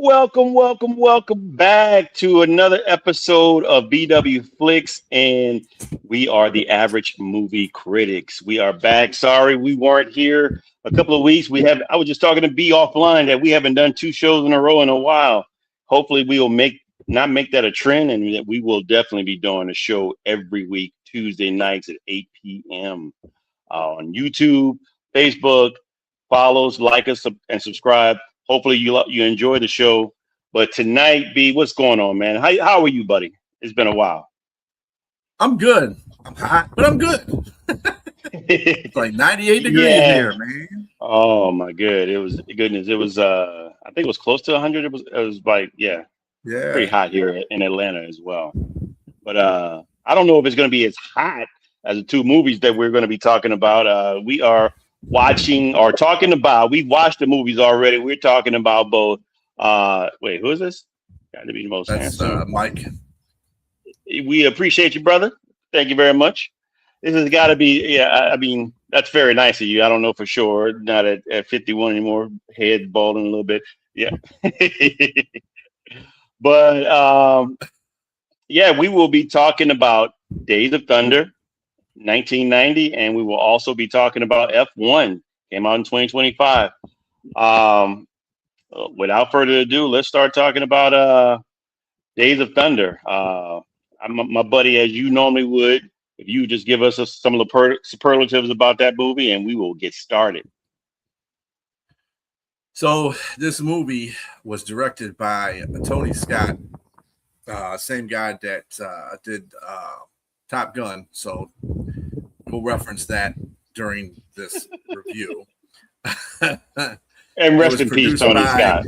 Welcome back to another episode of BW Flix, and we are the average movie critics. We are back. Sorry, we weren't here a couple of weeks. I was just talking to B offline that we haven't done two shows in a row in a while. Hopefully, we will not make that a trend, and that we will definitely be doing a show every week, Tuesday nights at 8 p.m. On YouTube, Facebook. Follows, like us, and subscribe. Hopefully you enjoy the show. But tonight, B, what's going on, man? How are you, buddy? It's been a while. I'm good. I'm hot, but I'm good. It's like 98 degrees here, man. Oh my goodness. It was I think it was close to 100. It was like, yeah. Pretty hot here in Atlanta as well. But I don't know if it's gonna be as hot as the two movies that we're gonna be talking about. We are watching or talking about, we've watched the movies already. We're talking about both. Wait, who is this? Got to be the most handsome. Mike. We appreciate you, brother. Thank you very much. This has got to be, yeah, I mean, that's very nice of you. I don't know for sure. Not at 51 anymore. Head balding a little bit. Yeah. But, yeah, we will be talking about Days of Thunder, 1990, and we will also be talking about F1. Came out in 2025. Without further ado, let's start talking about Days of Thunder. My buddy, as you normally would, if you just give us some of the superlatives about that movie, and we will get started. So this movie was directed by Tony Scott, same guy that did Top Gun. So we'll reference that during this review. And rest in peace, Tony Scott.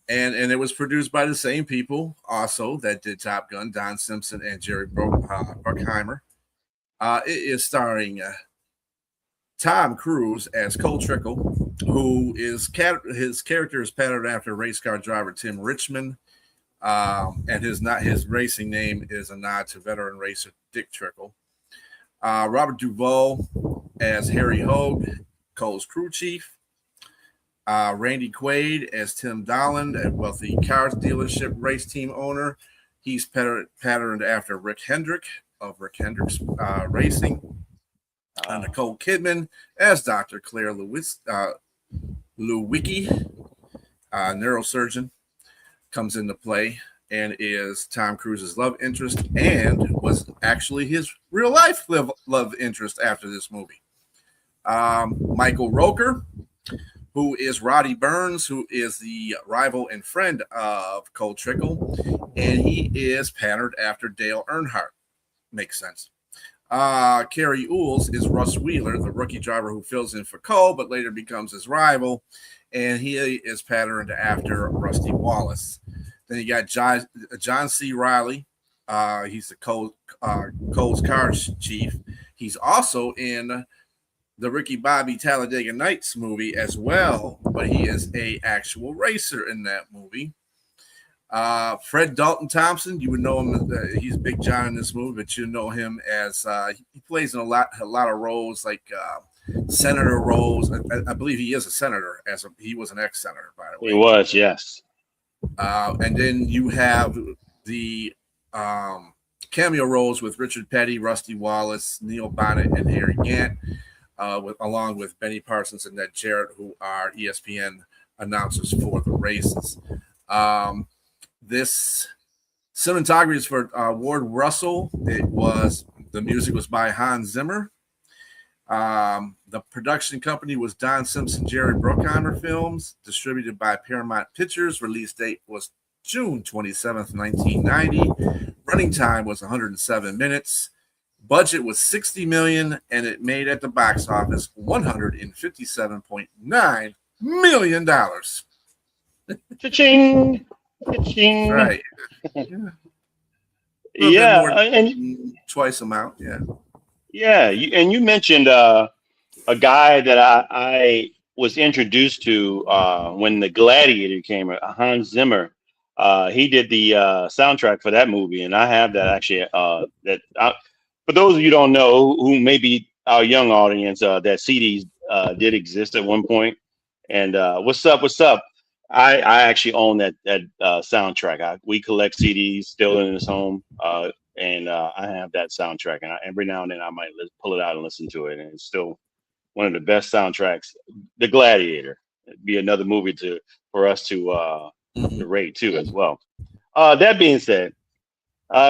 And it was produced by the same people also that did Top Gun, Don Simpson and Jerry Bruckheimer. It is starring Tom Cruise as Cole Trickle, who is his character is patterned after race car driver Tim Richmond. And his racing name is a nod to veteran racer Dick Trickle. Robert Duvall as Harry Hogue, Cole's crew chief. Randy Quaid as Tim Dolland, a wealthy car dealership race team owner. He's patterned after Rick Hendrick of Rick Hendrick's Racing. Nicole Kidman as Dr. Claire Lewicki, neurosurgeon, comes into play and is Tom Cruise's love interest and was actually his real life love interest after this movie. Michael Rooker, who is Roddy Burns, who is the rival and friend of Cole Trickle, and he is patterned after Dale Earnhardt. Makes sense. Carrie Ooles is Russ Wheeler, the rookie driver who fills in for Cole, but later becomes his rival, and he is patterned after Rusty Wallace. Then you got John C. Riley. He's the Cole's car chief. He's also in the Ricky Bobby Talladega Nights movie as well, but he is a actual racer in that movie. Fred Dalton Thompson, you would know him. He's Big John in this movie, but you know him as he plays in a lot of roles, like senator roles. I believe he is a senator. He was an ex-senator, by the way. He was, yes. And then you have the cameo roles with Richard Petty, Rusty Wallace, Neil Bonnet, and Harry Gant. Along with Benny Parsons and Ned Jarrett, who are ESPN announcers for the races. This cinematography is for Ward Russell. The music was by Hans Zimmer. The production company was Don Simpson, Jerry Bruckheimer Films, distributed by Paramount Pictures. Release date was June 27th, 1990. Running time was 107 minutes. Budget was $60 million, and it made at the box office $157.9 million. Cha-ching! Cha-ching! Right. Yeah, and twice amount. Yeah. Yeah, you mentioned a guy that I was introduced to when The Gladiator came out, Hans Zimmer. He did the soundtrack for that movie, and I have that actually. For those of you who don't know, who may be our young audience, that CDs did exist at one point. And what's up? I actually own that soundtrack. We collect CDs still in his home, and I have that soundtrack. And every now and then I might pull it out and listen to it, and it's still one of the best soundtracks. The Gladiator. It'd be another movie to for us to Mhm. rate too as well. That being said,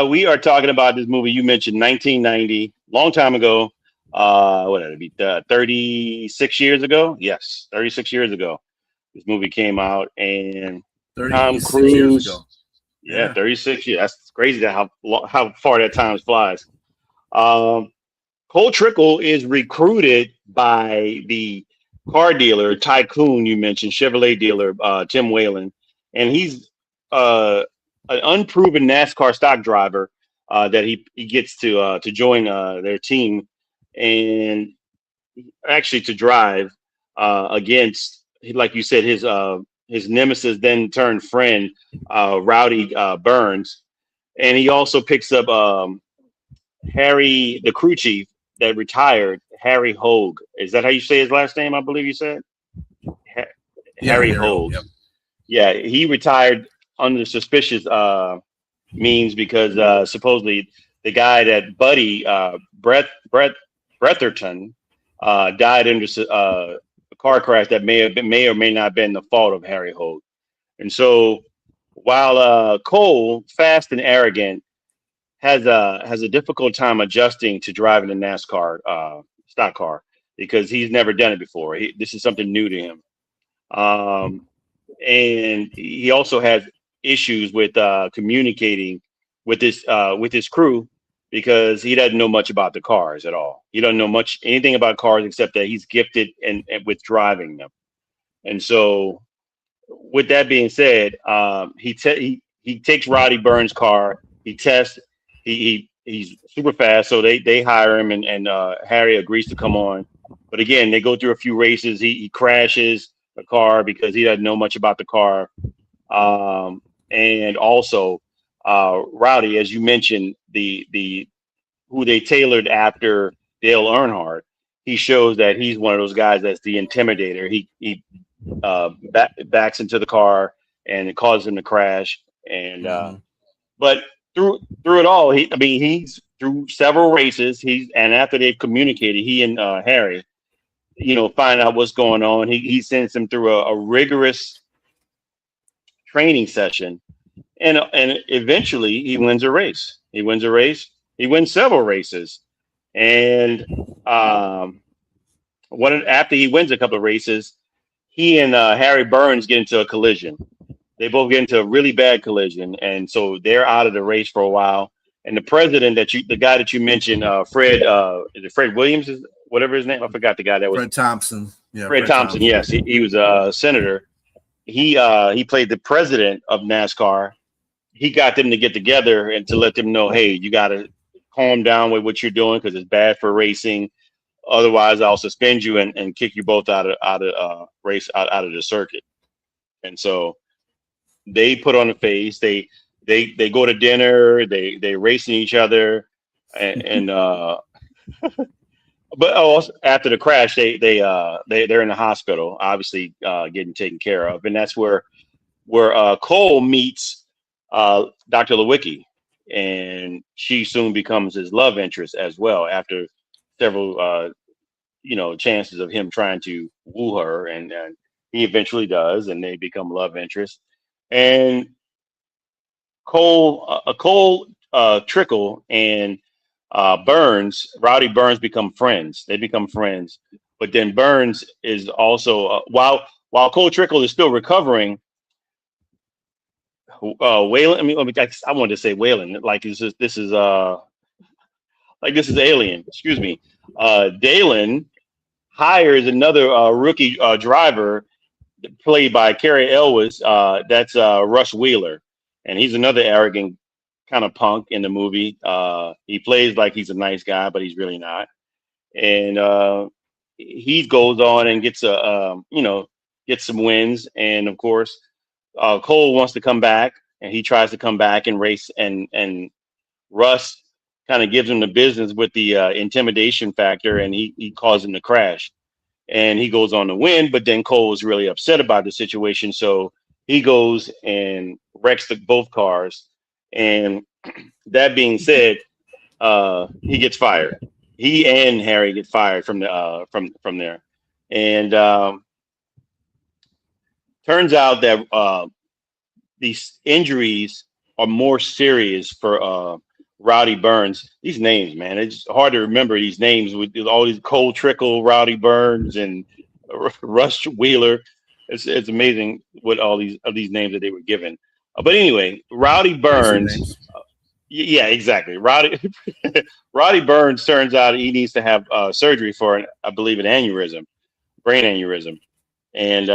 we are talking about this movie you mentioned, 1990, long time ago. What would it be? 36 years ago? Yes, 36 years ago. This movie came out, and Tom 36 years Cruise. ago. Yeah, Yeah. 36 years. That's crazy that how far that time flies. Um, Cole Trickle is recruited by the car dealer tycoon you mentioned, Chevrolet dealer Tim Whalen, and he's an unproven NASCAR stock driver that he gets to join their team, and actually to drive against, like you said, his nemesis then turned friend, Rowdy Burns, and he also picks up Harry, the crew chief that retired, Harry Hogue. Is that how you say his last name? I believe you said ha- Yeah, Harry Harry. Hogue. Yep. Yeah, he retired under suspicious means because supposedly the guy that Buddy Brett Bretherton died in a car crash that may or may not have been the fault of Harry Hogue. And so while Cole, fast and arrogant, has a difficult time adjusting to driving a NASCAR stock car because he's never done it before. This is something new to him. Um, and he also has issues with communicating with his crew because he doesn't know much about the cars at all. He doesn't know much anything about cars except that he's gifted and with driving them. And so, with that being said, he takes Roddy Burns' car. He tests. He's super fast, so they hire him, and Harry agrees to come on. But again, they go through a few races. He crashes the car because he doesn't know much about the car. And also, Rowdy, as you mentioned, the who they tailored after Dale Earnhardt, he shows that he's one of those guys that's the intimidator. He backs into the car and it causes him to crash. And Hmm. but through it all, I mean, he's through several races. And after they've communicated, he and Harry, find out what's going on. He sends him through a rigorous training session, and eventually he wins a race. He wins a race. He wins several races, and um, after he wins a couple of races, he and Harry Burns get into a collision. They both get into a really bad collision, and so they're out of the race for a while. And the guy that you mentioned, Fred, is it Fred Williams, is whatever his name? I forgot the guy that was Fred Thompson. Yeah, Fred Fred Thompson. Thompson. Yes, he was a senator. He played the president of NASCAR. He got them to get together and to let them know, hey, you got to calm down with what you're doing because it's bad for racing. Otherwise, I'll suspend you and kick you both out of race out of the circuit. And so they put on a face. They go to dinner. They racing each other, and but also after the crash, they're in the hospital, obviously getting taken care of, and that's where Cole meets Dr. Lewicki, and she soon becomes his love interest as well after several chances of him trying to woo her, and he eventually does, and they become love interests. And Cole Trickle and Rowdy Burns become friends. They become friends, but then Burns is also while Cole Trickle is still recovering. Waylon. I wanted to say Waylon. This is Alien. Excuse me. Dalen hires another rookie driver played by Carrie Elwes. That's Russ Wheeler, and he's another arrogant kind of punk in the movie. He plays like he's a nice guy, but he's really not. And he goes on and gets some wins. And of course, Cole wants to come back, and he tries to come back and race. And Russ kind of gives him the business with the intimidation factor, and he causes him to crash. And he goes on to win, but then Cole was really upset about the situation, so he goes and wrecks both cars. And that being said, he gets fired. He and Harry get fired from the from there. And turns out that these injuries are more serious for Rowdy Burns. These names, man, it's hard to remember these names with all these Cole Trickle, Rowdy Burns, and Rush Wheeler. It's amazing what all these of these names that they were given. But anyway, Rowdy Racing Burns. names. Yeah, exactly. Rowdy Burns turns out he needs to have surgery for, I believe, an aneurysm, brain aneurysm, and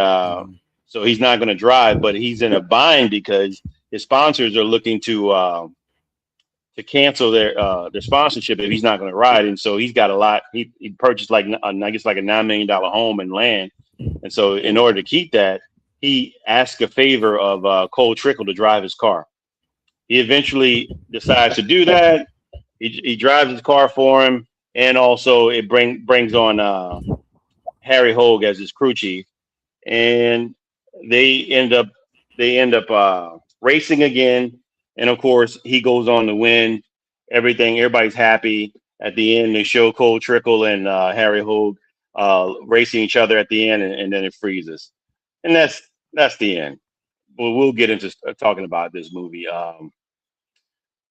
so he's not going to drive. But he's in a bind because his sponsors are looking to cancel their sponsorship if he's not going to ride, and so he's got a lot. He purchased I guess like a $9 million home and land, and so in order to keep that, he asked a favor of Cole Trickle to drive his car. He eventually decides to do that. He drives his car for him, and also it brings on Harry Hogue as his crew chief, and they end up racing again. And of course, he goes on to win everything. Everybody's happy at the end. They show Cole Trickle and Harry Hogue racing each other at the end, and then it freezes, and that's the end. We'll get into talking about this movie.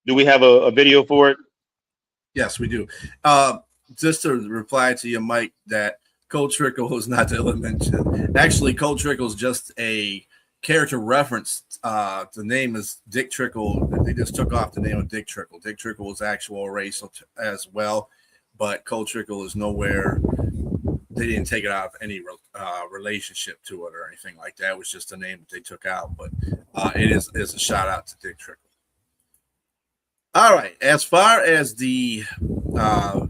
Do we have a video for it? Yes, we do. Just to reply to you, Mike, that Cole Trickle is not the element. Actually, Cole Trickle is just a character reference. The name is Dick Trickle. They just took off the name of Dick Trickle. Dick Trickle was actual race as well, but Cole Trickle is nowhere. They didn't take it out of any relationship to it or anything like that. It was just a name that they took out, but it is a shout out to Dick Trickle. All right. As far as the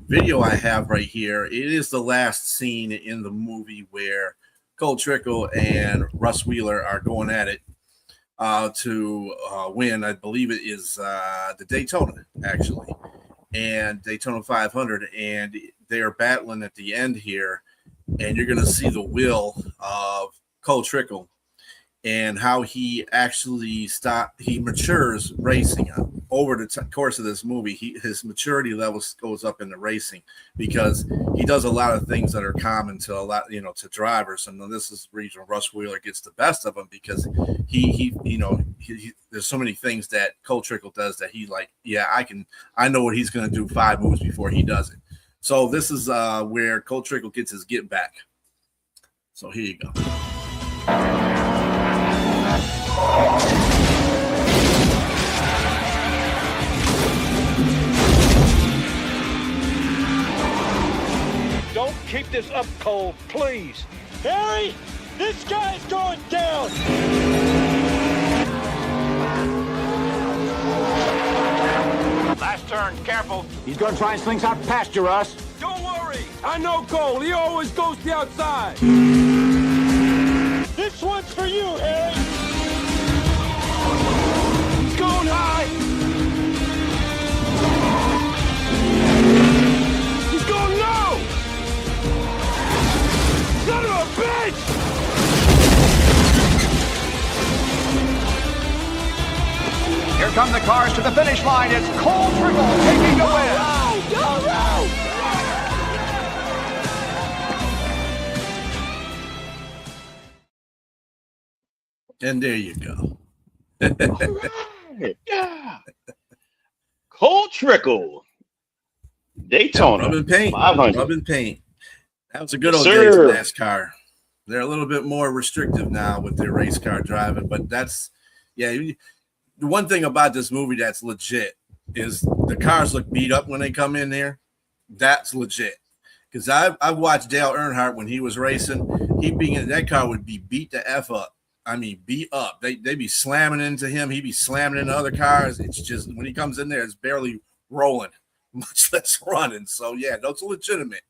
video I have right here, it is the last scene in the movie where Cole Trickle and Russ Wheeler are going at it to win. I believe it is the Daytona, actually, and Daytona 500, and they are battling at the end here, and you're going to see the will of Cole Trickle and how he actually matures racing over the course of this movie. His maturity level goes up in the racing because he does a lot of things that are common to to drivers. And this is the reason Russ Wheeler gets the best of him, because he there's so many things that Cole Trickle does that I know what he's going to do 5 moves before he does it. So this is where Cole Trickle gets his get back. So here you go. Don't keep this up, Cole, please. Harry, this guy's going down. Last turn, careful. He's going to try and slingshot past you, Russ. Don't worry. I know Cole. He always goes to the outside. This one's for you, Harry. He's going high. He's going low. Son of a bitch! Here come the cars to the finish line. It's Cole Trickle taking the win. Go, go! And there you go. Right. Yeah. Cole Trickle, Daytona, Rub and paint. 500. Rub and paint. That was a good old Yes, days of sir. NASCAR. They're a little bit more restrictive now with their race car driving, but the one thing about this movie that's legit is the cars look beat up when they come in there. That's legit. Because I've watched Dale Earnhardt when he was racing. That car would be beat the F up. I mean, beat up. They'd be slamming into him. He'd be slamming into other cars. It's just when he comes in there, it's barely rolling, much less running. So, yeah, that's legitimate.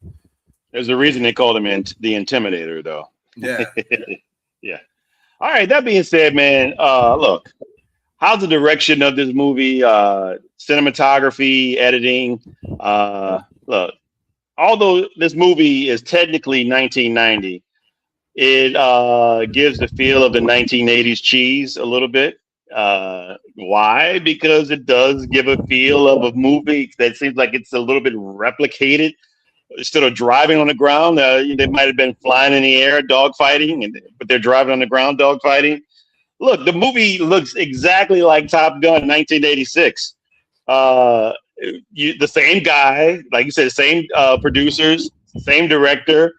There's a reason they called him the Intimidator, though. Yeah. Yeah. All right. That being said, man, look, how's the direction of this movie? Cinematography, editing. Look, although this movie is technically 1990, It gives the feel of the 1980s cheese a little bit. Why? Because it does give a feel of a movie that seems like it's a little bit replicated. Instead of driving on the ground, they might have been flying in the air, dogfighting, but they're driving on the ground, dogfighting. Look, the movie looks exactly like Top Gun 1986. Uh, the same guy, like you said, the same producers, same director.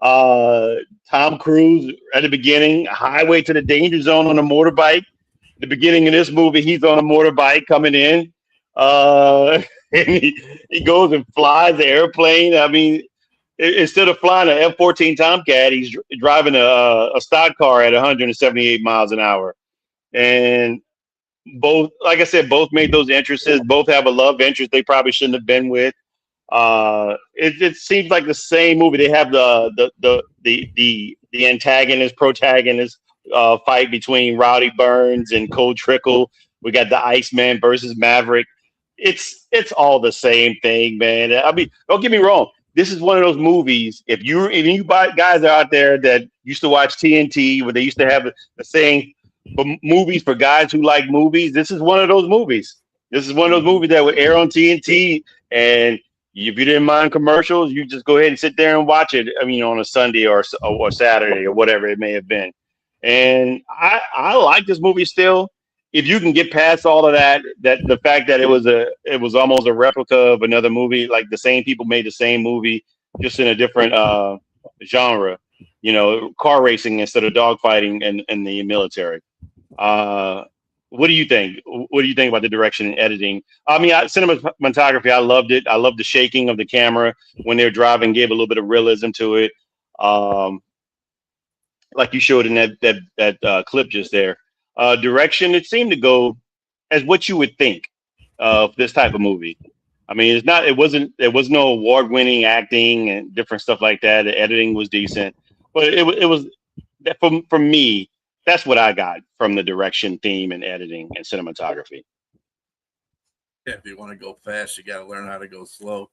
Uh, Tom Cruise at the beginning, highway to the danger zone on a motorbike. The beginning of this movie, he's on a motorbike coming in. And he goes and flies the airplane. I mean, instead of flying an F-14 Tomcat, he's driving a stock car at 178 miles an hour. And both, like I said, both made those entrances. Both have a love interest they probably shouldn't have been with. It seems like the same movie. They have the antagonist protagonist fight between Rowdy Burns and Cole Trickle. We got the Iceman versus Maverick. It's all the same thing, man. I mean, don't get me wrong. This is one of those movies. If you guys are out there that used to watch TNT, where they used to have the saying for movies for guys who like movies, this is one of those movies. This is one of those movies that would air on TNT, and if you didn't mind commercials, you just go ahead and sit there and watch it. I mean, on a Sunday or Saturday or whatever it may have been. And I like this movie still. If you can get past all of that the fact that it was almost a replica of another movie, like the same people made the same movie, just in a different genre, car racing instead of dogfighting in the military. What do you think? What do you think about the direction and editing? I mean, cinematography, I loved it. I loved the shaking of the camera when they're driving, gave a little bit of realism to it. Like you showed in that clip just there. Direction, it seemed to go as what you would think of this type of movie. I mean, there was no award-winning acting and different stuff like that. The editing was decent, but it was for me. That's what I got from the direction, theme, and editing and cinematography. Yeah, if you want to go fast, you got to learn how to go slow.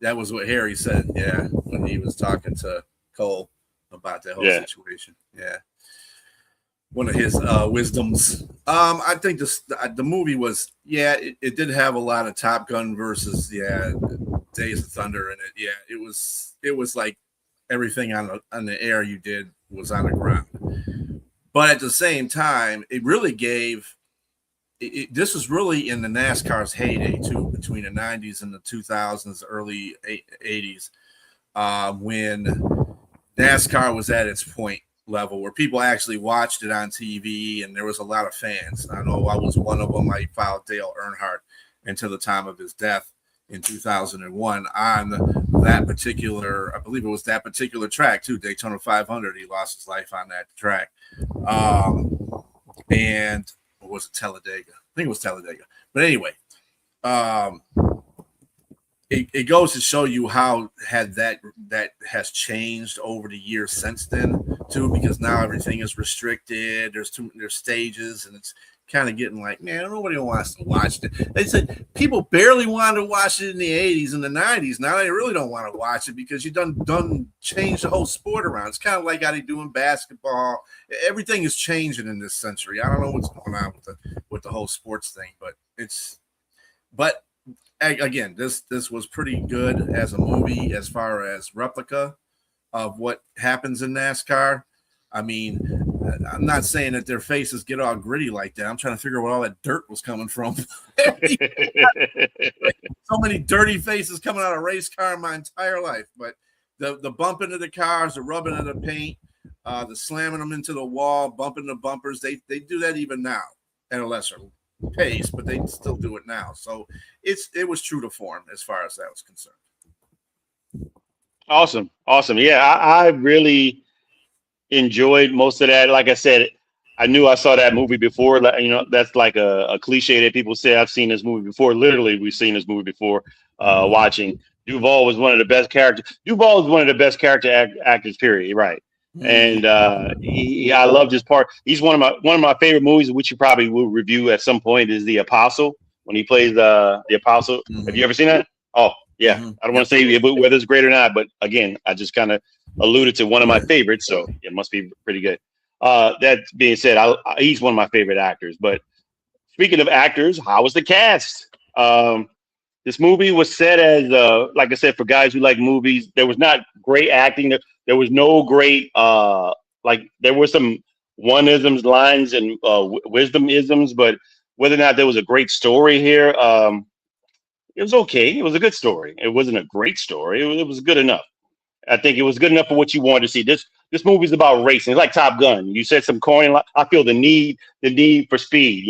That was what Harry said. Yeah, when he was talking to Cole about that whole situation. Yeah. One of his wisdoms. I think the movie was, it did have a lot of Top Gun versus Days of Thunder in it. Yeah, it was like everything on the air you did was on the ground. But at the same time, it really gave. This was really in the NASCAR's heyday too, between the 90s and the 2000s, early 80s, when NASCAR was at its point level where people actually watched it on TV and there was a lot of fans. I know I was one of them. I followed Dale Earnhardt until the time of his death in 2001 on that particular, I believe it was that particular track too, Daytona 500. He lost his life on that track. And what was it, Talladega? I think it was Talladega. But anyway, it goes to show you how that has changed over the years since then too, because now everything is restricted. There's stages, and it's kind of getting like, man, nobody wants to watch it. They said people barely wanted to watch it in the 80s and the 90s. Now they really don't want to watch it because you done changed the whole sport around. It's kind of like how they do in basketball. Everything is changing in this century. I don't know what's going on with the whole sports thing, but again, this was pretty good as a movie as far as replica of what happens in NASCAR. I mean, I'm not saying that their faces get all gritty like that. I'm trying to figure out where all that dirt was coming from. So many dirty faces coming out of a race car in my entire life. But the bumping of the cars, the rubbing of the paint, the slamming them into the wall, bumping the bumpers, they do that even now at a lesser pace, but they still do it now. So it was true to form as far as that was concerned. Awesome. Yeah, I really enjoyed most of that. Like I said, I knew I saw that movie before. That's like a cliche that people say, I've seen this movie before. Literally, we've seen this movie before. Watching Duvall was one of the best characters. Duvall is one of the best character actors. Period. Right. And I loved his part. He's one of my favorite movies, which you probably will review at some point, is The Apostle, when he plays the Apostle. Have you ever seen that? Oh, yeah. I don't want to say whether it's great or not, but again, I just kind of alluded to one of my favorites, so it must be pretty good. That being said, he's one of my favorite actors. But speaking of actors, how was the cast? This movie was set as, like I said, for guys who like movies. There was not great acting. There was no great, there were some one-isms, lines, and wisdom-isms, but whether or not there was a great story here, it was okay. It was a good story. It wasn't a great story. It was good enough. I think it was good enough for what you wanted to see. This movie's about racing. It's like Top Gun. You said some corny. I feel the need for speed.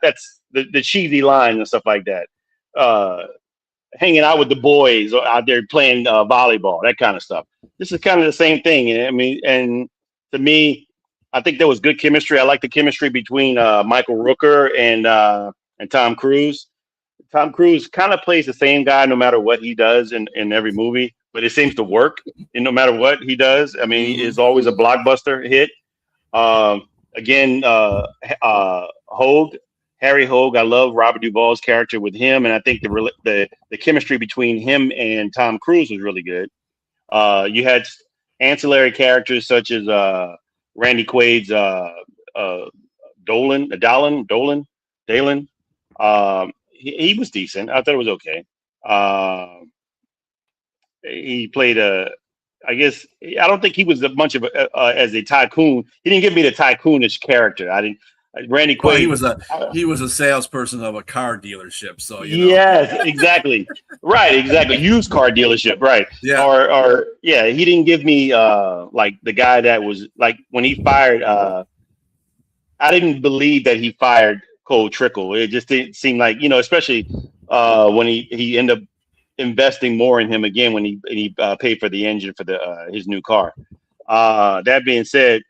That's the cheesy lines and stuff like that. Hanging out with the boys or out there playing volleyball, that kind of stuff. This is kind of the same thing. I mean, and to me, I think there was good chemistry. I like the chemistry between Michael Rooker and Tom Cruise. Tom Cruise kind of plays the same guy no matter what he does in every movie, but it seems to work in no matter what he does. I mean, it's always a blockbuster hit. Again, Harry Hogue. I love Robert Duvall's character with him, and I think the chemistry between him and Tom Cruise was really good. You had ancillary characters such as Randy Quaid's Dalen. He was decent. I thought it was okay. He played I guess I don't think he was much of as a tycoon. He didn't give me the tycoonish character. I didn't. Randy Quaid. Well, he was a salesperson of a car dealership. So yes, exactly. Right, exactly. Used car dealership. Right. Yeah. Or yeah, he didn't give me like the guy that was like when he fired. I didn't believe that he fired Cole Trickle. It just didn't seem like, especially when he ended up investing more in him again when he paid for the engine for his new car. That being said,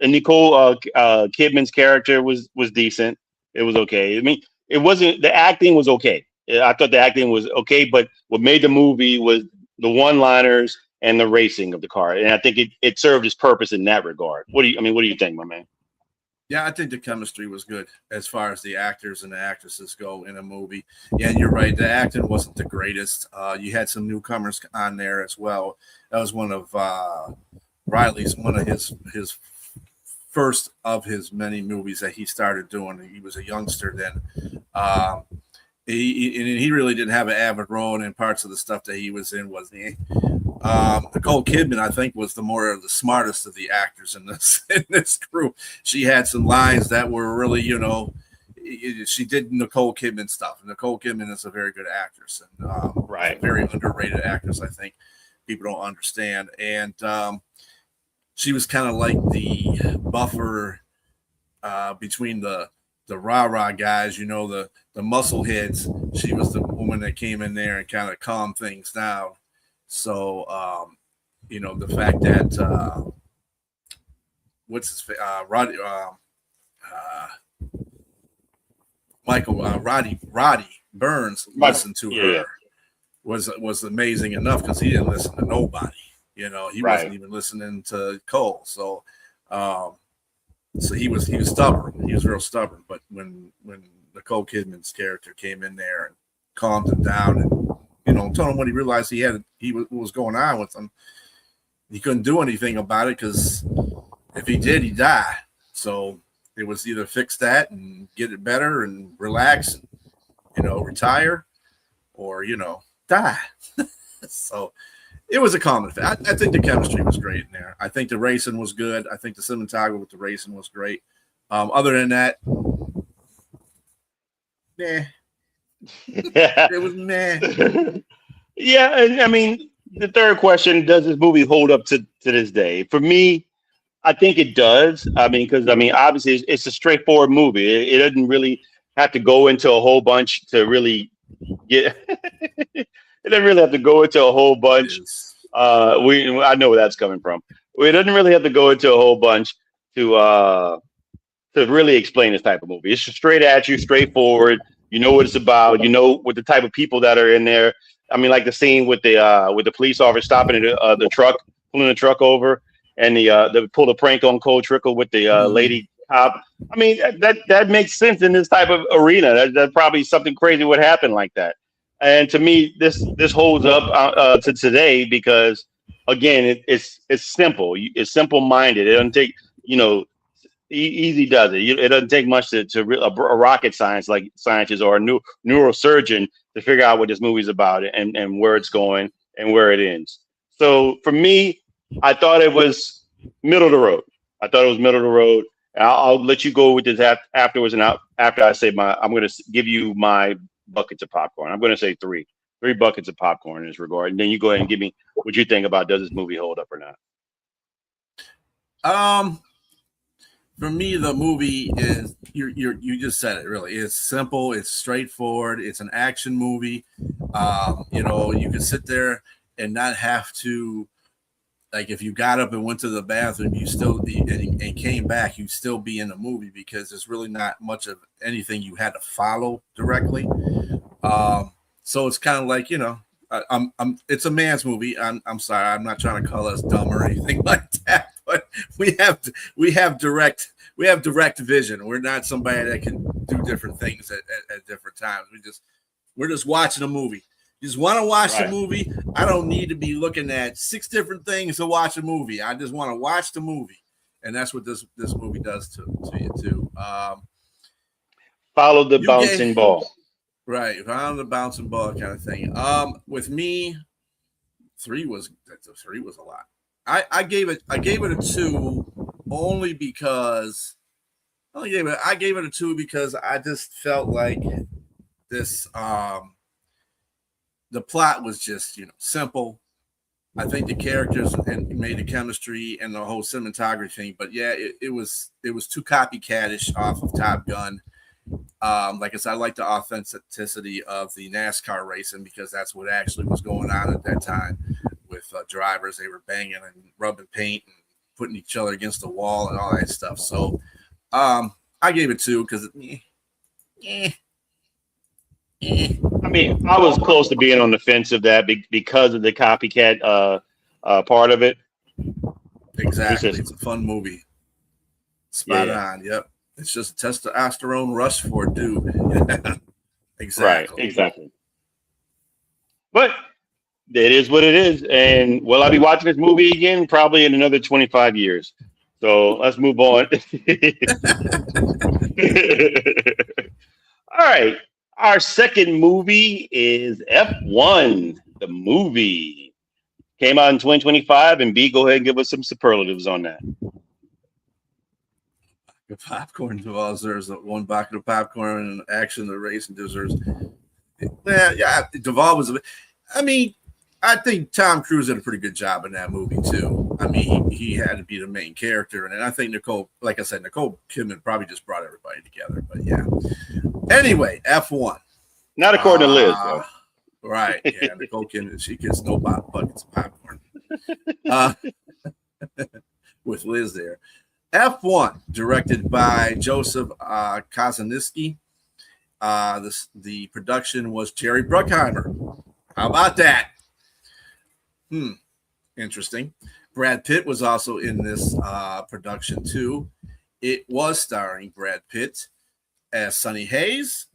Nicole Kidman's character was decent. It was okay. I mean, it wasn't, the acting was okay. I thought the acting was okay, but what made the movie was the one-liners and the racing of the car, and I think it served its purpose in that regard. What do you think, my man? Yeah, I think the chemistry was good as far as the actors and the actresses go in a movie. Yeah, and you're right. The acting wasn't the greatest. You had some newcomers on there as well. That was one of Riley's, one of his first of his many movies that he started doing. He was a youngster then. He really didn't have an avid role in parts of the stuff that he was in, wasn't he? Nicole Kidman, I think, was the smartest of the actors in this group. She had some lines that were really, she did Nicole Kidman stuff. Nicole Kidman is a very good actress and right, very underrated actress. I think people don't understand. And she was kind of like the buffer between the rah-rah guys, the muscle heads. She was the woman that came in there and kind of calmed things down. So, the fact that Roddy Burns listened to her was amazing enough because he didn't listen to nobody. He wasn't even listening to Cole. So, so he was stubborn. He was real stubborn. But when Nicole Kidman's character came in there and calmed him down and told him when he realized what was going on with him, he couldn't do anything about it because if he did, he'd die. So it was either fix that and get it better and relax and retire, or die. So it was a common thing. I think the chemistry was great in there. I think the racing was good. I think the cinematography with the racing was great. Other than that, it was meh. Yeah, and I mean, the third question: does this movie hold up to this day? For me, I think it does. Because obviously, it's a straightforward movie. It doesn't really have to go into a whole bunch to really get. It doesn't really have to go into a whole bunch. I know where that's coming from. It doesn't really have to go into a whole bunch to really explain this type of movie. It's straight at you, straightforward. You know what it's about. You know what the type of people that are in there. I mean, like the scene with the police officer stopping the truck, pulling the truck over, and they pull the prank on Cole Trickle with the lady cop. I mean, that makes sense in this type of arena. That probably something crazy would happen like that. And to me, this holds up to today because again, it's simple. It's simple minded. It doesn't take easy does it. It doesn't take much a rocket scientist or a neurosurgeon to figure out what this movie's about and where it's going and where it ends. So for me, I thought it was middle of the road. I thought it was middle of the road. I'll let you go with this afterwards, and after I say I'm going to give you my buckets of popcorn. I'm going to say three buckets of popcorn in this regard, and then you go ahead and give me what you think about does this movie hold up or not. For me, the movie is you just said it. Really, it's simple. It's straightforward. It's an action movie. You can sit there and not have to, like, if you got up and went to the bathroom, you still and came back, you'd still be in the movie because there's really not much of anything you had to follow directly. So it's kind of like, it's a man's movie. I'm sorry, I'm not trying to call us dumb or anything like that, but we have direct vision. We're not somebody that can do different things at different times. We're just watching a movie. You just want to watch the movie. I don't need to be looking at 6 different things to watch a movie. I just want to watch the movie, and that's what this movie does to you too. Follow the bouncing ball. Right, follow the bouncing ball kind of thing. With me, 3 was a lot. I gave it a 2 only because I gave it a 2 because I just felt like this. The plot was just, simple. I think the characters and made the chemistry and the whole cinematography thing, but yeah, it was too copycatish off of Top Gun. Like I said, I like the authenticity of the NASCAR racing because that's what actually was going on at that time with drivers. They were banging and rubbing paint and putting each other against the wall and all that stuff. So I gave it 2 because I mean, I was close to being on the fence of that because of the copycat part of it. Exactly. It's a fun movie. Spot on. Yep. It's just a testosterone rush for a dude. Exactly. Right. Exactly. But it is what it is. And will I be watching this movie again? Probably in another 25 years. So let's move on. All right. Our second movie is F1, the movie. Came out in 2025, and B, go ahead and give us some superlatives on that. The popcorn deserves 1 bucket of popcorn and action. The racing deserves. Yeah, Duvall was. I mean, I think Tom Cruise did a pretty good job in that movie too. I mean, he had to be the main character, and I think Nicole Kidman probably just brought everybody together. But yeah. Anyway, F1. Not according to Liz, though. Right. Yeah, Nicole Kidman, she gets no buckets of popcorn. With Liz there. F1, directed by Joseph Kosinski. The production was Jerry Bruckheimer. How about that? Interesting. Brad Pitt was also in this production too. It was starring Brad Pitt as Sonny Hayes.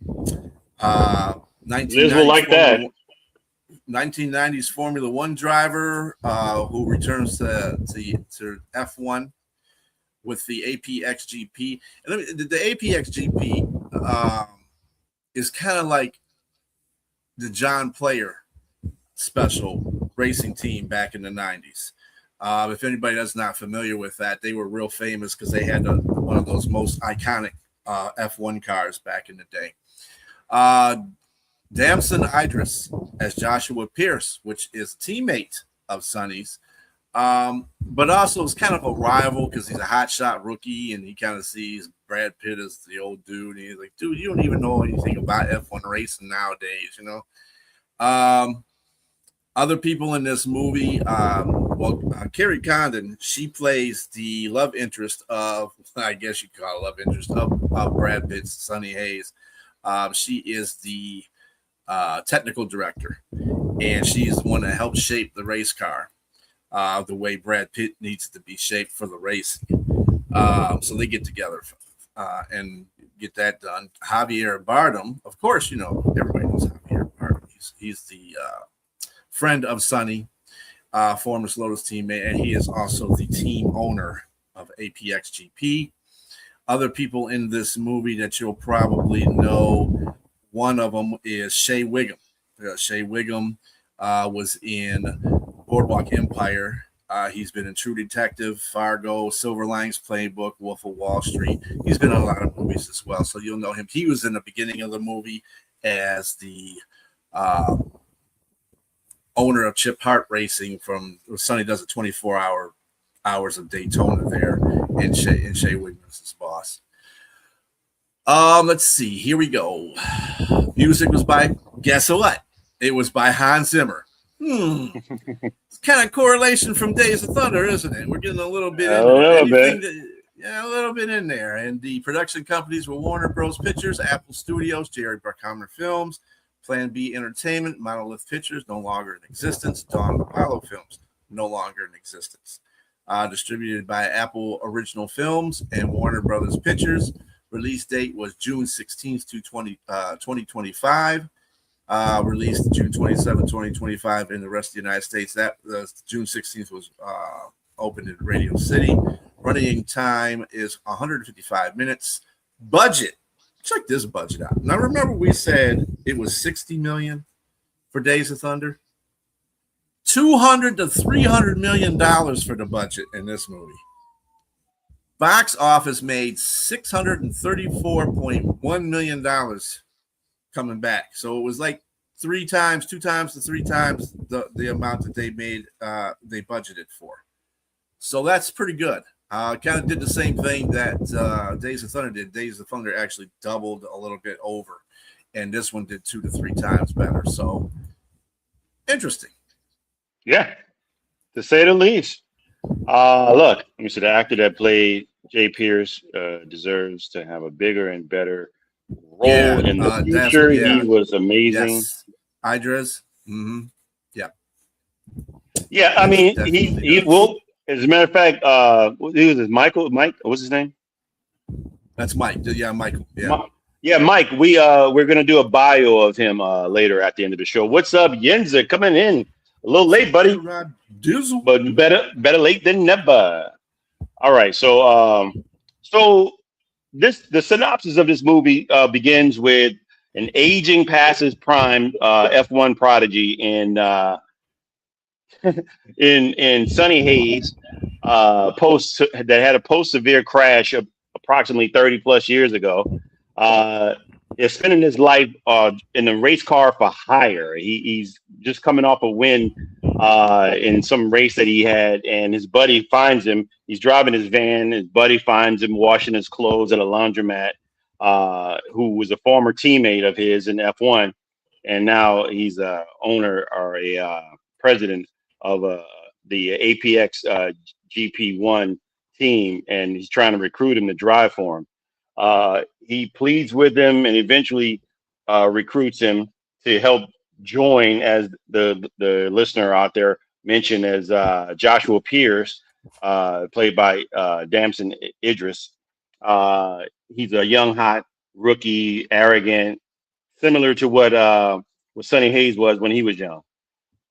1990s Formula One driver who returns to F1 with the APXGP. And the APXGP is kind of like the John Player special racing team back in the 90s. If anybody that's not familiar with that, they were real famous because they had one of those most iconic F1 cars back in the day. Damson Idris as Joshua Pierce, which is a teammate of Sonny's, but also is kind of a rival because he's a hotshot rookie and he kind of sees Brad Pitt as the old dude. And he's like, dude, you don't even know anything about F1 racing nowadays, Other people in this movie, Carrie Condon, she plays the love interest of, I guess you call it love interest of Brad Pitt's Sonny Hayes. She is the technical director, and she's the one that helped shape the race car the way Brad Pitt needs to be shaped for the race. So they get together and get that done. Javier Bardem, of course, everybody knows Javier Bardem. He's the friend of Sonny, former Lotus teammate, and he is also the team owner of APXGP. Other people in this movie that you'll probably know, one of them is Shea Wiggum. Shea Wiggum was in Boardwalk Empire. He's been in True Detective, Fargo, Silver Linings Playbook, Wolf of Wall Street. He's been in a lot of movies as well, so you'll know him. He was in the beginning of the movie as the owner of Chip Hart Racing from Sonny does it 24 hours of Daytona there, and Shea Wiggum is his boss. Let's see. Here we go. Music was by, guess what? It was by Hans Zimmer. It's kind of correlation from Days of Thunder, isn't it? We're getting a little bit in there. A little bit in there. And the production companies were Warner Bros. Pictures, Apple Studios, Jerry Bruckheimer Films, Plan B Entertainment, Monolith Pictures, no longer in existence, Dawn Apollo Films, no longer in existence. Distributed by Apple Original Films and Warner Brothers Pictures. Release date was June 16th to 2025. Released June 27, 2025 in the rest of the United States. That June 16th was opened in Radio City. Running time is 155 minutes. Budget. Check this budget out. Now remember we said it was $60 million for Days of Thunder. $200 to $300 million for the budget in this movie. Box office made $634.1 million coming back. So it was like 2 times to 3 times the amount that they made, they budgeted for. So that's pretty good. Kind of did the same thing that Days of Thunder did. Days of Thunder actually doubled a little bit over, and this one did 2 to 3 times better. So interesting. Yeah, to say the least. Look, let me say the actor that played Jay Pierce deserves to have a bigger and better role in the future. He was amazing. Yes. Idris. Mm-hmm. Yeah. Yeah, I mean, he will. As a matter of fact, he was Michael. Mike, what's his name? That's Mike. Yeah, Michael. Yeah. Mike. We're gonna do a bio of him later at the end of the show. What's up, Yenza? Coming in a little late, buddy. But better late than never. All right, so the synopsis of this movie begins with an aging past his prime F1 prodigy in Sonny Hayes that had a post severe crash of approximately 30 plus years ago. Is spending his life in a race car for hire. He's just coming off a win in some race that he had, and his buddy finds him. He's driving his van. His buddy finds him washing his clothes at a laundromat, who was a former teammate of his in F1, and now he's a owner or a president of the APX GP1 team, and he's trying to recruit him to drive for him. He pleads with him and eventually recruits him to help join, as the listener out there mentioned, as Joshua Pierce, played by Damson Idris. He's a young, hot rookie, arrogant, similar to what Sonny Hayes was when he was young.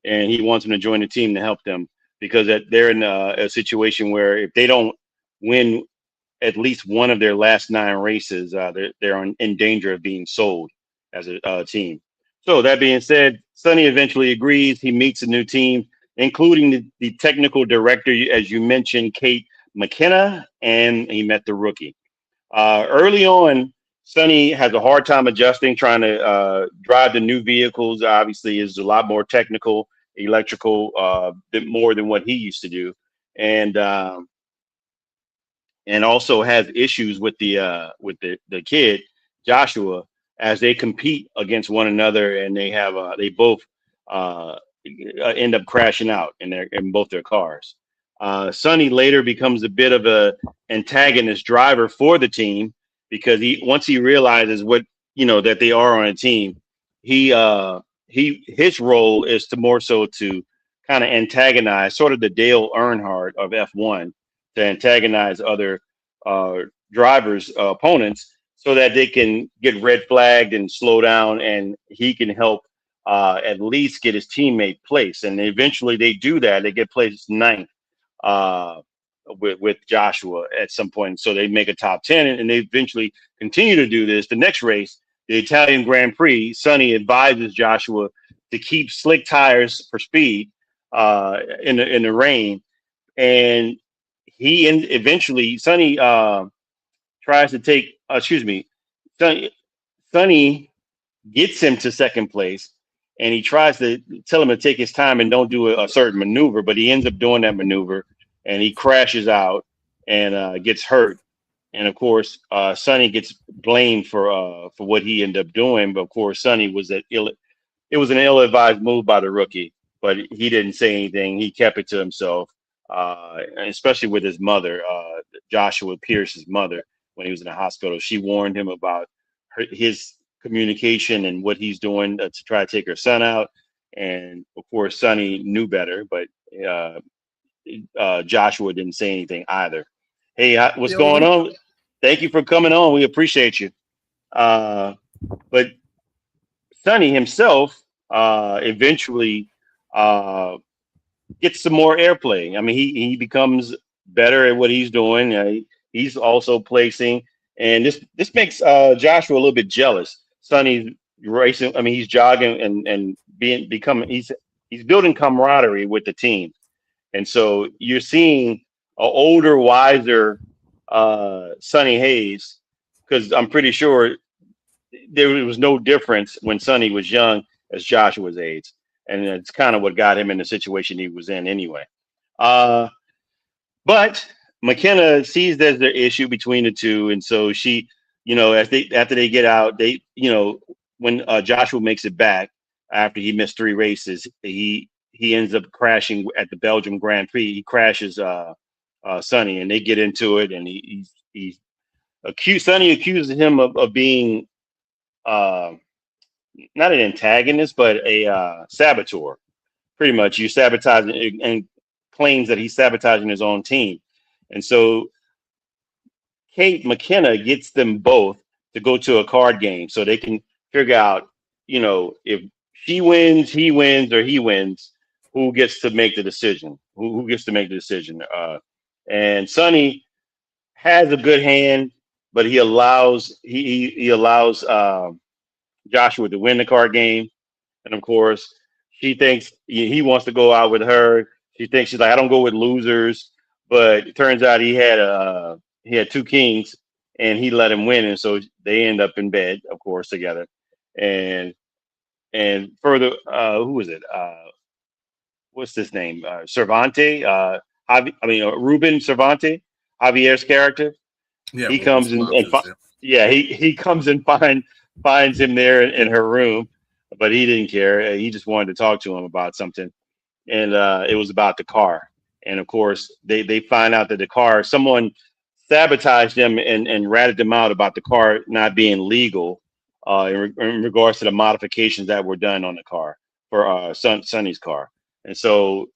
And he wants him to join the team to help them because they're in a situation where if they don't win at least one of their last 9 races, they're in danger of being sold as a team. So that being said, Sonny eventually agrees. He meets a new team, including the technical director, as you mentioned, Kate McKenna, and he met the rookie. Early on, Sonny has a hard time adjusting, trying to drive the new vehicles. Obviously, is a lot more technical, electrical, bit more than what he used to do, and also has issues with the kid Joshua as they compete against one another, and they both end up crashing out in both their cars. Sonny later becomes a bit of a antagonist driver for the team because once he realizes what that they are on a team, his role is to more so to kind of antagonize, sort of the Dale Earnhardt of F1, to antagonize other drivers, opponents, so that they can get red flagged and slow down, and he can help at least get his teammate placed. And eventually they do that. They get placed ninth with Joshua at some point. So they make a top 10, and they eventually continue to do this. The next race, the Italian Grand Prix, Sonny advises Joshua to keep slick tires for speed in the rain. And eventually Sonny tries to take, Sonny gets him to second place, and he tries to tell him to take his time and don't do a certain maneuver, but he ends up doing that maneuver, and he crashes out and gets hurt. And of course, Sonny gets blamed for what he ended up doing. But of course, Sonny was it was an ill-advised move by the rookie, but he didn't say anything. He kept it to himself, especially with his mother, Joshua Pierce's mother, when he was in the hospital. She warned him about his communication and what he's doing to try to take her son out. And of course, Sonny knew better, but Joshua didn't say anything either. Hey, what's going on? Thank you for coming on. We appreciate you. But Sonny himself eventually gets some more airplay. I mean, he becomes better at what he's doing. He's also placing, and this makes Joshua a little bit jealous. Sonny's racing. I mean, he's jogging and he's building camaraderie with the team, and so you're seeing an older, wiser Sonny Hayes, because I'm pretty sure there was no difference when Sonny was young as Joshua's age, and it's kind of what got him in the situation he was in anyway. But McKenna sees there's the issue between the two, and so she, after they get out, when Joshua makes it back after he missed 3 races, he ends up crashing at the Belgium Grand Prix. He crashes Sonny, and they get into it, and Sonny accuses him of being not an antagonist, but a saboteur. Pretty much, you sabotage, and claims that he's sabotaging his own team. And so Kate McKenna gets them both to go to a card game so they can figure out, if she wins, he wins, or he wins, who gets to make the decision, who gets to make the decision. And Sonny has a good hand, but he allows Joshua to win the card game. And of course, she thinks he wants to go out with her. She's like, I don't go with losers. But it turns out he had 2 kings, and he let him win, and so they end up in bed, of course, together. And further, who is it? What's his name? Cervantes. Ruben Cervantes, Javier's character. Yeah, he comes he comes and finds him there in her room, but he didn't care. He just wanted to talk to him about something, and it was about the car. And of course, they find out that the car, someone sabotaged them and ratted them out about the car not being legal in regards to the modifications that were done on the car for Sonny's car. And so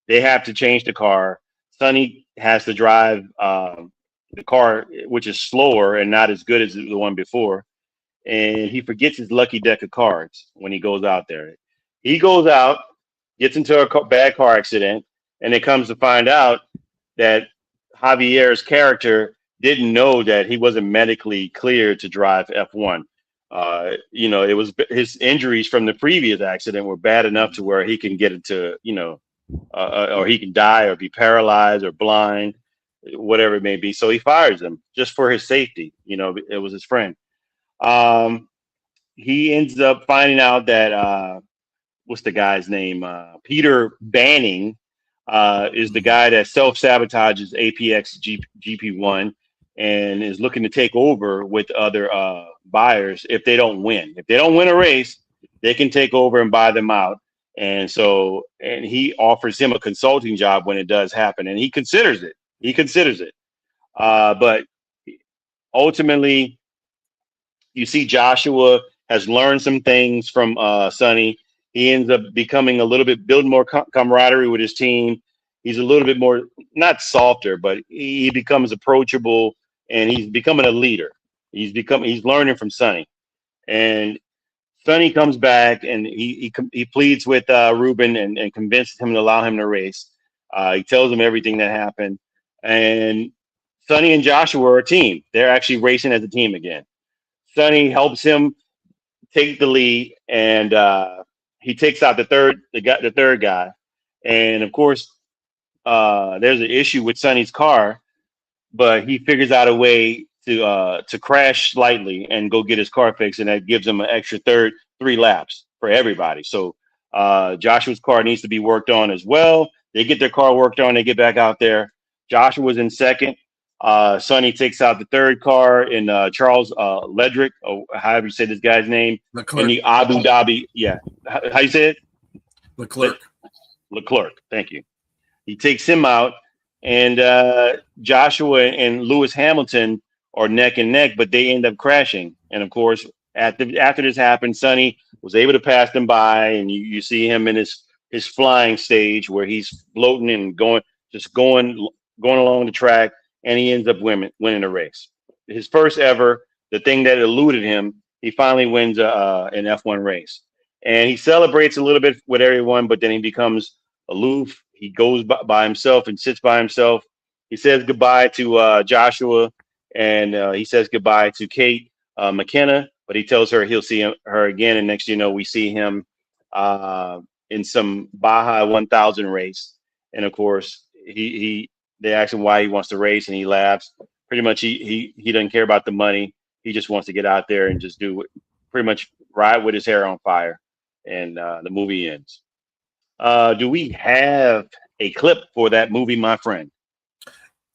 they have to change the car. Sonny has to drive the car, which is slower and not as good as the one before. And he forgets his lucky deck of cards when he goes out there. He goes out, gets into a bad car accident, and it comes to find out that Javier's character didn't know that he wasn't medically cleared to drive F1. It was his injuries from the previous accident were bad enough to where he can get into, or he can die or be paralyzed or blind, whatever it may be. So he fires him just for his safety. It was his friend. He ends up finding out that what's the guy's name? Peter Banning is the guy that self-sabotages APX GP1 and is looking to take over with other buyers if they don't win. If they don't win a race, they can take over and buy them out. And he offers him a consulting job when it does happen, and he considers it. But ultimately, you see Joshua has learned some things from Sonny. He ends up becoming building more camaraderie with his team. He's a little bit more, not softer, but he becomes approachable, and he's becoming a leader. He's learning from Sonny. And Sonny comes back and he pleads with Ruben and convinces him to allow him to race. He tells him everything that happened, and Sonny and Joshua are a team. They're actually racing as a team again. Sonny helps him take the lead, and he takes out the third guy, and of course, there's an issue with Sonny's car, but he figures out a way to crash slightly and go get his car fixed, and that gives him an extra 3 laps for everybody. So Joshua's car needs to be worked on as well. They get their car worked on. They get back out there. Joshua's in second. Sonny takes out the third car in Charles Ledrick, or however you say this guy's name, in the Abu Dhabi. Yeah, how you say it? Leclerc. Leclerc. Thank you. He takes him out, and Joshua and Lewis Hamilton are neck and neck, but they end up crashing. And of course, after this happened, Sonny was able to pass them by, and you see him in his flying stage where he's floating and going along the track, and he ends up winning the race. His first ever, the thing that eluded him, he finally wins an F1 race. And he celebrates a little bit with everyone, but then he becomes aloof. He goes by himself and sits by himself. He says goodbye to Joshua, and he says goodbye to Kate McKenna, but he tells her he'll see her again. And next, we see him in some Baja 1000 race. And of course, they ask him why he wants to race, and he laughs. Pretty much, he doesn't care about the money. He just wants to get out there and just pretty much ride with his hair on fire. And the movie ends. Do we have a clip for that movie, my friend?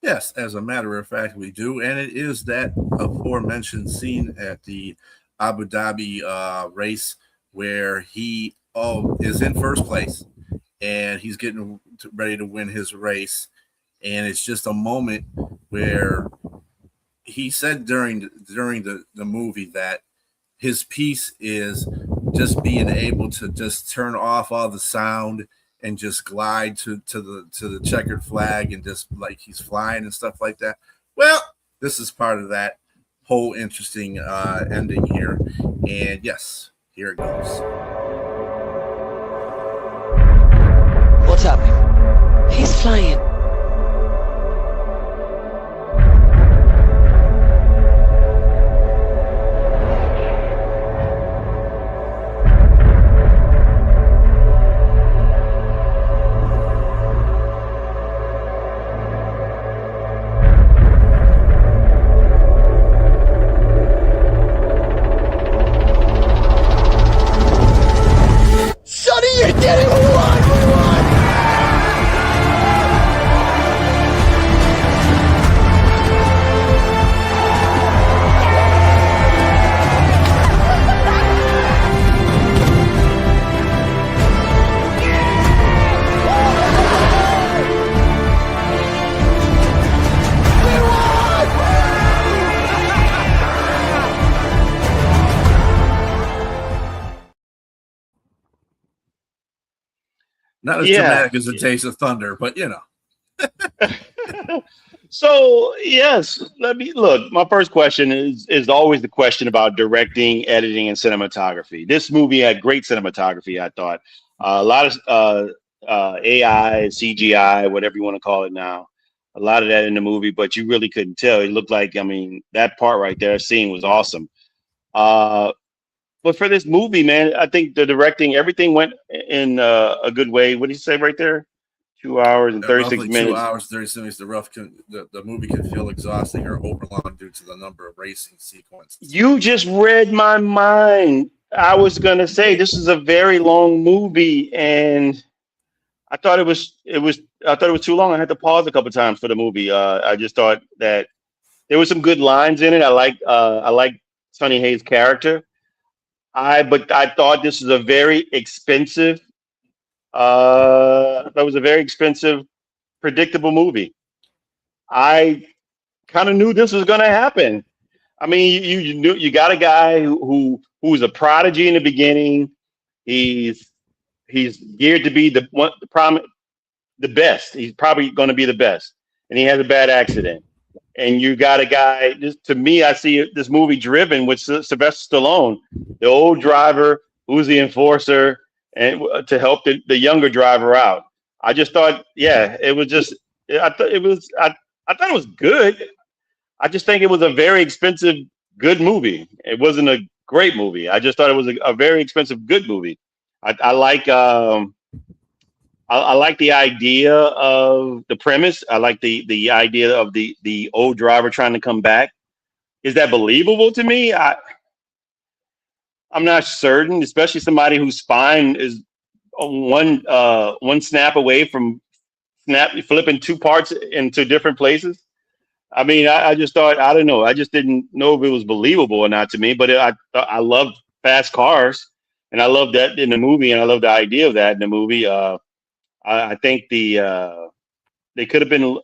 Yes, as a matter of fact, we do. And it is that aforementioned scene at the Abu Dhabi race where he is in first place and he's getting ready to win his race. And it's just a moment where he said during the movie that his piece is just being able to just turn off all the sound and just glide to the checkered flag and just like he's flying and stuff like that. Well, this is part of that whole interesting ending here. And yes, here it goes. What's happening? He's flying. Not as dramatic as A Taste of Thunder, but So yes, let me look. My first question is always the question about directing, editing, and cinematography. This movie had great cinematography. I thought a lot of AI, CGI, whatever you want to call it now. A lot of that in the movie, but you really couldn't tell. It looked like, that part right there, scene was awesome. But for this movie, man, I think the directing, everything went in a good way. What did you say right there? 2 hours and 36 minutes. 2 hours, 36 minutes. The movie can feel exhausting or overlong due to the number of racing sequences. You just read my mind. I was gonna say this is a very long movie, and I thought it was too long. I had to pause a couple times for the movie. I just thought that there was some good lines in it. I like Sonny Hayes' character. But I thought this was a very expensive. That was a very expensive, predictable movie. I kind of knew this was going to happen. I mean, you knew you got a guy who was a prodigy in the beginning. He's geared to be the best. He's probably going to be the best, and he has a bad accident. and you got a guy. To me, I see this movie driven with Sylvester Stallone, the old driver who's the enforcer, and to help the younger driver out. I just thought, yeah, it was just. I thought it was. I thought it was good. I just think it was a very expensive, good movie. It wasn't a great movie. I just thought it was a very expensive, good movie. I like. I like the idea of the premise. I like the idea of the old driver trying to come back. Is that believable to me? I'm not certain, especially somebody whose spine is one snap away from flipping two parts into different places. I mean, I just thought, I don't know. I just didn't know if it was believable or not to me. But I loved fast cars, and I loved that in the movie, and I love the idea of that in the movie. I think they could have been,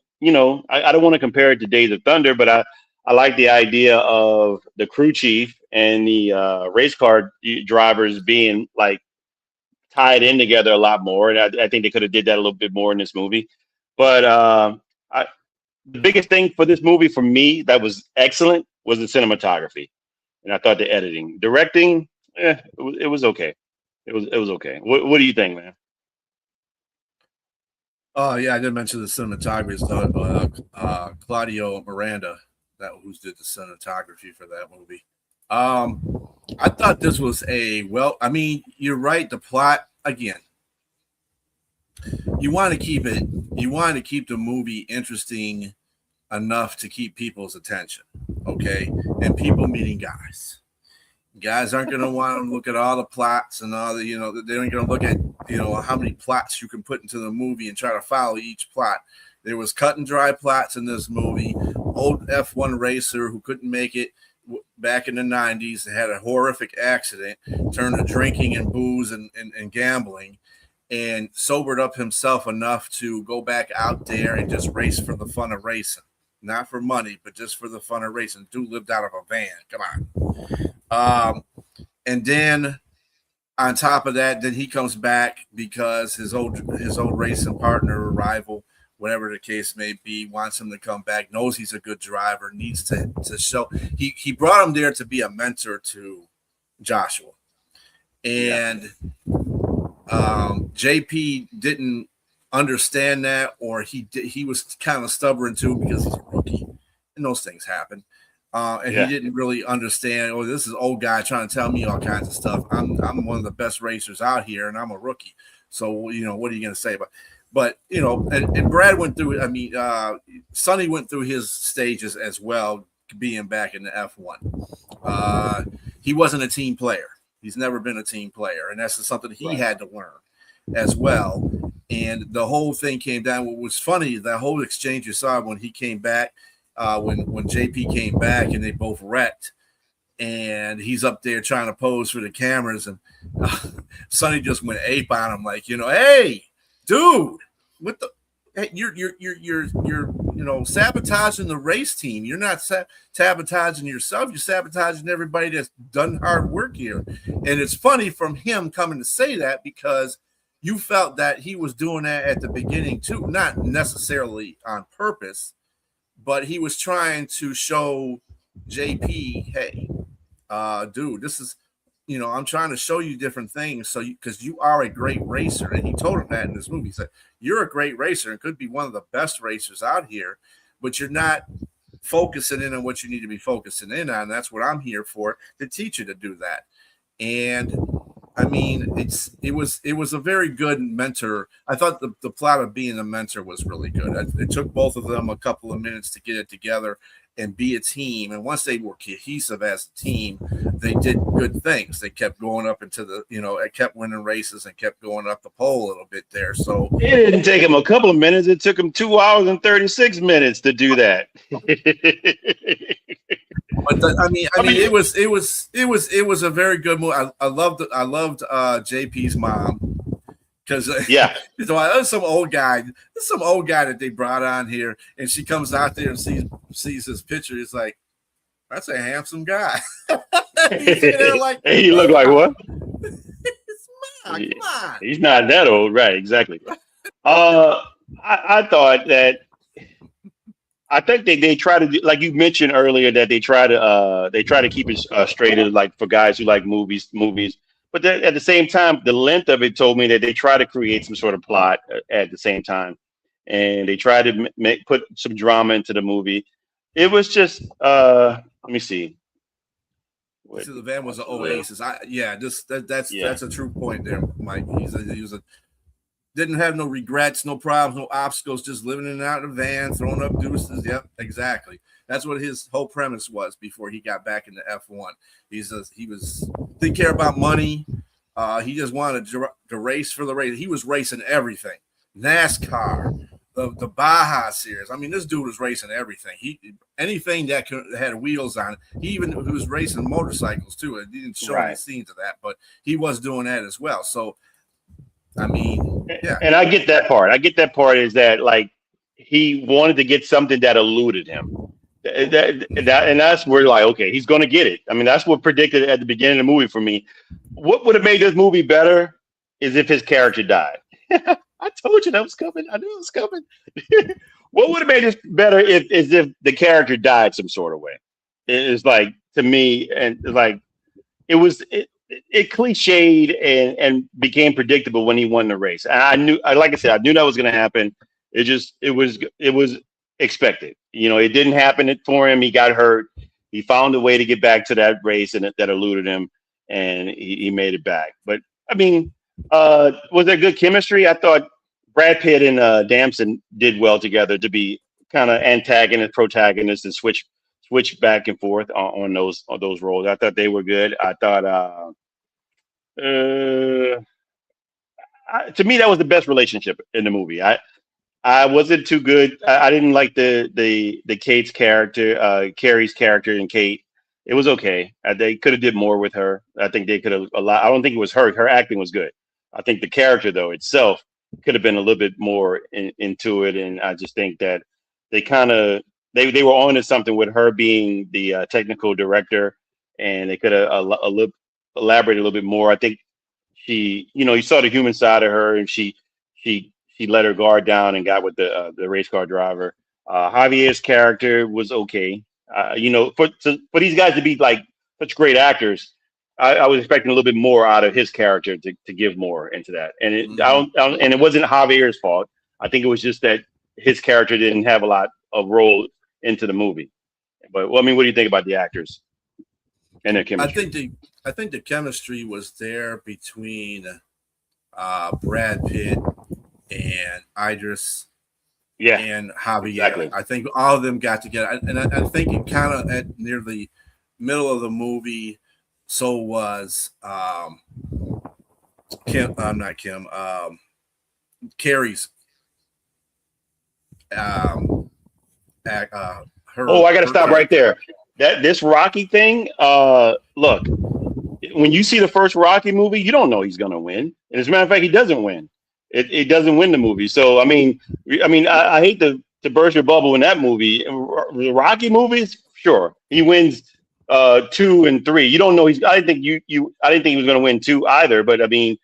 I don't want to compare it to Days of Thunder, but I like the idea of the crew chief and the race car drivers being like tied in together a lot more. And I think they could have did that a little bit more in this movie. But the biggest thing for this movie for me that was excellent was the cinematography. And I thought the editing, directing, it was okay. It was okay. What do you think, man? Oh yeah, I did mention the cinematography. Claudio Miranda, who did the cinematography for that movie. I thought this was I mean, you're right. The plot again. You want to keep the movie interesting enough to keep people's attention, okay? And people meeting guys. Guys aren't going to want to look at all the plots and all the, they aren't going to look at, how many plots you can put into the movie and try to follow each plot. There was cut and dry plots in this movie. Old F1 racer who couldn't make it back in the 90s, had a horrific accident, turned to drinking and booze and gambling, and sobered up himself enough to go back out there and just race for the fun of racing. Not for money, but just for the fun of racing. Dude lived out of a van. Come on. And then on top of that, then he comes back because his old racing partner or rival, whatever the case may be, wants him to come back, knows he's a good driver, needs to show. He brought him there to be a mentor to Joshua. And JP didn't understand that, or he was kind of stubborn too because he's a rookie, and those things happen. He didn't really understand. Oh, this is old guy trying to tell me all kinds of stuff. I'm one of the best racers out here, and I'm a rookie. So what are you going to say about? But and Brad went through. I mean, Sonny went through his stages as well, being back in the F1. He wasn't a team player. He's never been a team player, and that's something he had to learn as well. And the whole thing came down. What was funny, that whole exchange you saw when he came back, when JP came back, and they both wrecked, and he's up there trying to pose for the cameras, and Sonny just went ape on him, like, hey, dude, what the? Hey, you're sabotaging the race team. You're not sabotaging yourself. You're sabotaging everybody that's done hard work here. And it's funny from him coming to say that because you felt that he was doing that at the beginning too, not necessarily on purpose, but he was trying to show JP, hey, dude, this is, I'm trying to show you different things. So because you are a great racer. And he told him that in this movie. He said, you're a great racer and could be one of the best racers out here, but you're not focusing in on what you need to be focusing in on. That's what I'm here for, to teach you to do that. And I mean, it was a very good mentor. I thought the plot of being a mentor was really good. It took both of them a couple of minutes to get it together and be a team. And once they were cohesive as a team, they did good things. They kept going up into the, it kept winning races and kept going up the pole a little bit there. So it didn't take them a couple of minutes. It took them 2 hours and 36 minutes to do that. But it was a very good movie. I loved JP's mom because there's some old guy that they brought on here, and she comes out there and sees his picture. It's like, that's a handsome guy. He's there like, hey, he look like what? Come on. He's not that old, right? Exactly. I thought that I think they try to do, like you mentioned earlier, that they try to keep it straight, like for guys who like movies. But then at the same time, the length of it told me that they try to create some sort of plot at the same time, and they try to put some drama into the movie. It was just let me see. What, So the van was an oasis. That's a true point there, Mike. He was a didn't have no regrets, no problems, no obstacles, just living in and out of the van, throwing up deuces. Yep, exactly. That's what his whole premise was before he got back into F1. He didn't care about money. He just wanted to race for the race. He was racing everything. NASCAR, the Baja series. I mean, this dude was racing everything. Anything that had wheels on it. He was racing motorcycles too. It didn't show any scenes of that, but he was doing that as well. So I mean, yeah. And I get that part. Is that like he wanted to get something that eluded him. And that's where like, okay, he's going to get it. I mean, that's what predicted at the beginning of the movie for me. What would have made this movie better is if his character died. I told you that was coming. I knew it was coming. What would have made this better is if the character died some sort of way. It's like, to me, and like it cliched and became predictable when he won the race. And I knew that was going to happen. It was expected. It didn't happen for him. He got hurt. He found a way to get back to that race, and that eluded him, and he made it back. But I mean, was there good chemistry? I thought Brad Pitt and Damson did well together to be kind of antagonist, protagonist, and switch back and forth on those roles. I thought they were good. I thought to me that was the best relationship in the movie. I wasn't too good. I didn't like the Kate's character, Carrie's character, and Kate. It was okay. They could have did more with her. I think they could have a lot. I don't think it was her. Her acting was good. I think the character though itself could have been a little bit more into it. And I just think that they they were on to something with her being the technical director, and they could have elaborated a little bit more. I think she, you saw the human side of her, and she let her guard down and got with the race car driver. Javier's character was okay. For these guys to be like such great actors, I was expecting a little bit more out of his character to give more into that. And it wasn't Javier's fault. I think it was just that his character didn't have a lot of role into the movie. But well, I mean, what do you think about the actors and their chemistry? I think the chemistry was there between Brad Pitt and Idris and Javier. Exactly. I think all of them got together. And I think it kind of near the middle of the movie, so was Carrie's I got to stop right there. This Rocky thing, look, when you see the first Rocky movie, you don't know he's going to win. And as a matter of fact, he doesn't win. It doesn't win the movie. So, I mean, I hate to burst your bubble in that movie. The Rocky movies, sure, he wins 2 and 3. You don't know I didn't think he was going to win 2 either. But I mean,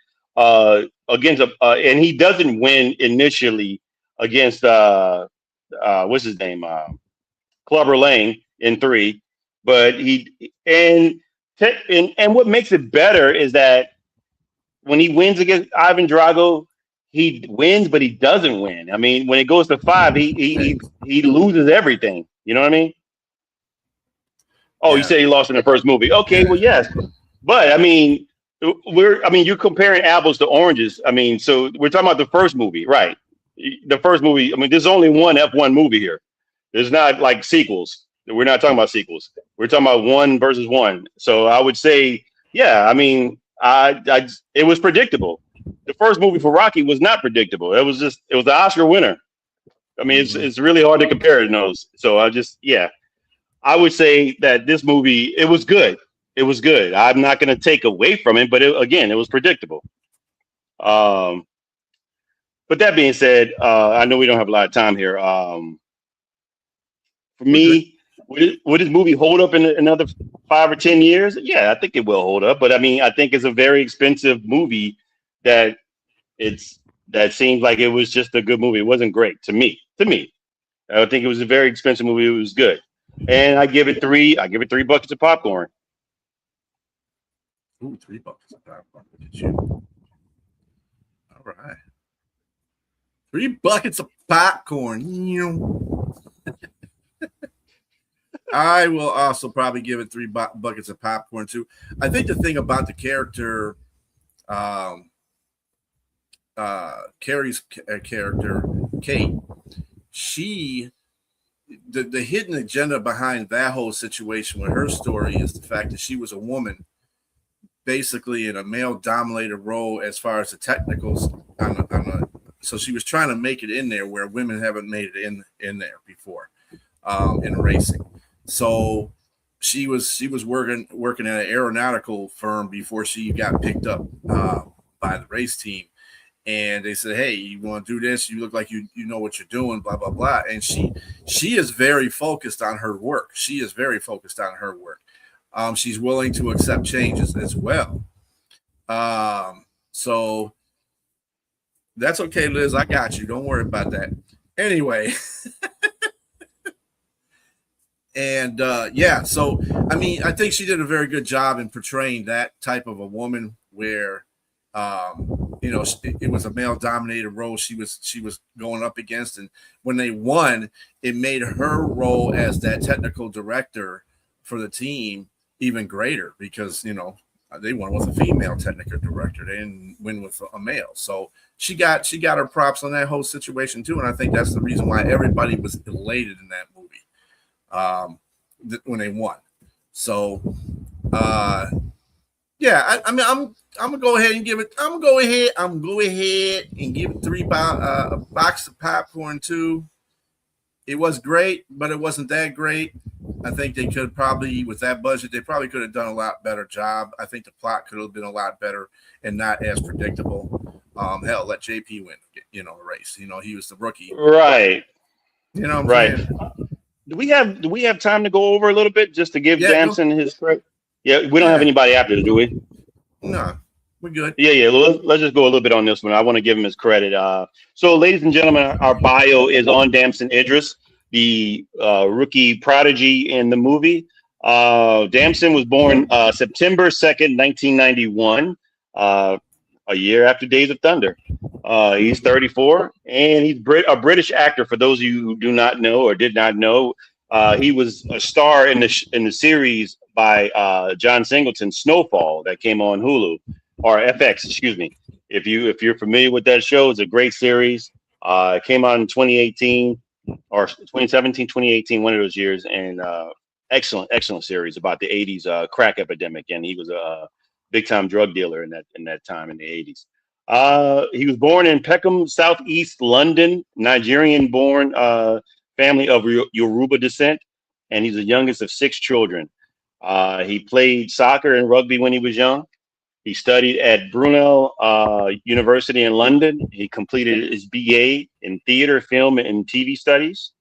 against and he doesn't win initially against what's his name, Clubber Lang in 3. But and what makes it better is that when he wins against Ivan Drago, he wins, but he doesn't win. I mean, when it goes to 5, he loses everything. You know what I mean? Oh, yeah. You said he lost in the first movie. Okay, well, yes, but I mean, you're comparing apples to oranges. I mean, so we're talking about the first movie, right? The first movie. I mean, there's only one F1 movie here. There's not like sequels. We're not talking about sequels. We're talking about 1 versus 1. So I would say, yeah. I mean, it was predictable. The first movie for Rocky was not predictable. It was the Oscar winner. I mean, it's really hard to compare those. So I would say that this movie, it was good. It was good. I'm not going to take away from it, but it was predictable. But that being said, I know we don't have a lot of time here. For me, would this movie hold up in another 5 or 10 years? Yeah, I think it will hold up. But I mean, I think it's a very expensive movie that seems like it was just a good movie. It wasn't great to me. I think it was a very expensive movie. It was good, and I give it three. I give it 3 buckets of popcorn. Ooh, $3. Look at you. All right. 3 buckets of popcorn. I will also probably give it 3 buckets of popcorn too. I think the thing about the character, Carrie's character, Kate, the hidden agenda behind that whole situation with her story is the fact that she was a woman, basically in a male-dominated role as far as the technicals so she was trying to make it in there where women haven't made it in there before, in racing. So she was working at an aeronautical firm before she got picked up by the race team. And they said, "Hey, you want to do this? You look like you know what you're doing." Blah blah blah. And she is very focused on her work. She's willing to accept changes as well. So that's okay, Liz. I got you. Don't worry about that. Anyway. And yeah, so I mean, I think she did a very good job in portraying that type of a woman where it was a male-dominated role she was going up against, and when they won, it made her role as that technical director for the team even greater because they won with a female technical director. They didn't win with a male, so she got her props on that whole situation too, and I think that's the reason why everybody was elated in that movie when they won. So yeah, I mean, I'm gonna go ahead and give it. I'm gonna go ahead and give it 3 box of popcorn too. It was great, but it wasn't that great. I think they could probably, with that budget, they probably could have done a lot better job. I think the plot could have been a lot better and not as predictable. Hell, let JP win, the race. He was the rookie. Right. What I'm Right. saying? Do we have time to go over a little bit just to give Damson his credit? Yeah, we don't have Yeah. anybody after, do we? No, we're good. Yeah. Let's just go a little bit on this one. I want to give him his credit. So, ladies and gentlemen, our bio is on Damson Idris, the rookie prodigy in the movie. Damson was born September 2nd, 1991, a year after Days of Thunder. He's 34, and he's a British actor. For those of you who do not know or did not know, he was a star in the series by John Singleton, Snowfall, that came on Hulu or FX, excuse me. If you're familiar with that show, it's a great series. It came out in 2018 or 2017, 2018, one of those years, and excellent series about the 80s crack epidemic, and he was a big time drug dealer in that time in the 80s. He was born in Peckham, Southeast London, Nigerian-born family of Yoruba descent, and he's the youngest of 6 children. He played soccer and rugby when he was young. He studied at Brunel University in London. He completed his BA in theater, film, and TV studies.